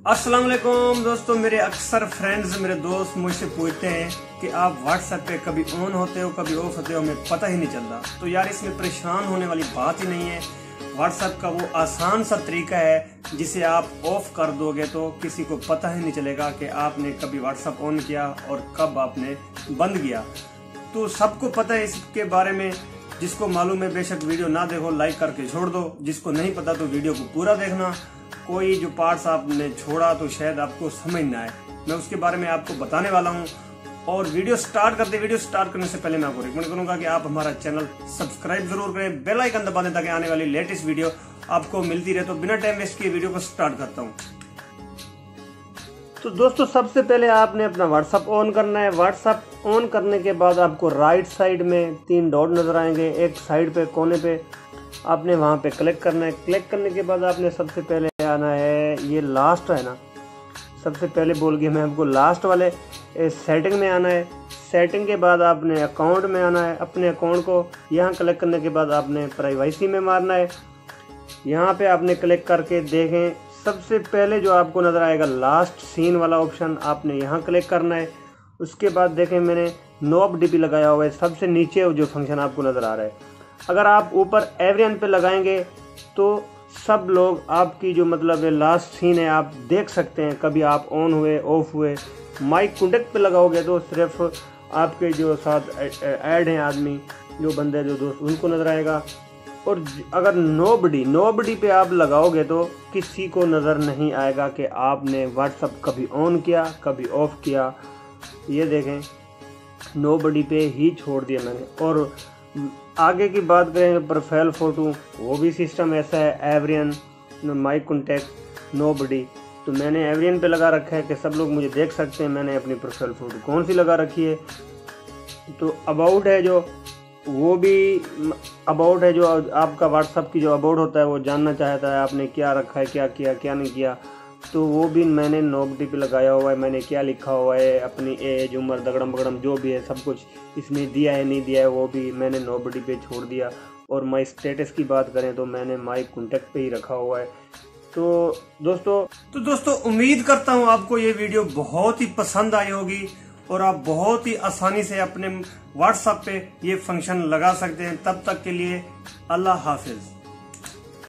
अस्सलाम वालेकुम दोस्तों, मेरे अक्सर फ्रेंड्स मेरे दोस्त मुझसे पूछते हैं कि आप व्हाट्सएप पे कभी ऑन होते हो कभी ऑफ होते हो, हमें पता ही नहीं चलता। तो यार इसमें परेशान होने वाली बात ही नहीं है। व्हाट्सएप का वो आसान सा तरीका है जिसे आप ऑफ कर दोगे तो किसी को पता ही नहीं चलेगा कि आपने कभी व्हाट्सएप ऑन किया और कब आपने बंद किया। तो सबको पता है इसके बारे में। जिसको मालूम है बेशक वीडियो ना देखो, लाइक करके छोड़ दो। जिसको नहीं पता तो वीडियो को पूरा देखना। कोई जो पार्ट्स आपने छोड़ा तो शायद आपको समझ ना आए, मैं उसके बारे में आपको बताने वाला हूँ। और वीडियो स्टार्ट करने से पहले मैं आपको रिकमेंड करूंगा कि आप हमारा चैनल सब्सक्राइब जरूर करें, बेल आइकन दबा दें ताकि आने वाली लेटेस्ट वीडियो आपको मिलती रहे। तो बिना टाइम वेस्ट किए वीडियो को स्टार्ट करता हूँ। तो दोस्तों सबसे पहले आपने अपना व्हाट्सएप ऑन करना है। व्हाट्सएप ऑन करने के बाद आपको राइट साइड में 3 डॉट नजर आएंगे, एक साइड पे कोने पे आपने वहां पे क्लिक करना है। क्लिक करने के बाद आपने सबसे पहले आना है, ये लास्ट है ना, सबसे पहले बोल गया मैं आपको, लास्ट वाले सेटिंग में आना है। सेटिंग के बाद आपने अकाउंट में आना है। अपने अकाउंट को यहाँ क्लिक करने के बाद आपने प्राइवेसी में मारना है। यहाँ पे आपने क्लिक करके देखें, सबसे पहले जो आपको नज़र आएगा लास्ट सीन वाला ऑप्शन, आपने यहाँ क्लिक करना है। उसके बाद देखें मैंने नोब डीपी लगाया हुआ है, सबसे नीचे जो फंक्शन आपको नज़र आ रहा है। अगर आप ऊपर एवरीवन पे लगाएंगे तो सब लोग आपकी जो मतलब लास्ट सीन है आप देख सकते हैं, कभी आप ऑन हुए ऑफ हुए। माइक कॉन्टेक्ट पे लगाओगे तो सिर्फ आपके जो साथ ऐड हैं आदमी, जो बंदे जो दोस्त, उनको नज़र आएगा। और अगर नोबडी पे आप लगाओगे तो किसी को नज़र नहीं आएगा कि आपने व्हाट्सएप कभी ऑन किया कभी ऑफ किया। ये देखें नोबडी पे ही छोड़ दिया मैंने। और आगे की बात करें प्रोफाइल फ़ोटो, वो भी सिस्टम ऐसा है, एवरीवन, माई कॉन्टैक्ट, नोबडी। तो मैंने एवरीवन पे लगा रखा है कि सब लोग मुझे देख सकते हैं मैंने अपनी प्रोफाइल फ़ोटो कौन सी लगा रखी है। तो अबाउट है जो, वो भी अबाउट है जो आपका व्हाट्सएप की जो अबाउट होता है वो जानना चाहता है आपने क्या रखा है, क्या किया क्या नहीं किया। तो वो भी मैंने नोबडी पे लगाया हुआ है, मैंने क्या लिखा हुआ है, अपनी एज उम्र दगड़म बगड़म जो भी है सब कुछ इसमें दिया है नहीं दिया है वो भी मैंने नोबडी पे छोड़ दिया। और माई स्टेटस की बात करें तो मैंने माई कॉन्टैक्ट पे ही रखा हुआ है। तो दोस्तों उम्मीद करता हूँ आपको ये वीडियो बहुत ही पसंद आई होगी और आप बहुत ही आसानी से अपने व्हाट्सएप पे ये फंक्शन लगा सकते हैं। तब तक के लिए अल्लाह हाफिज।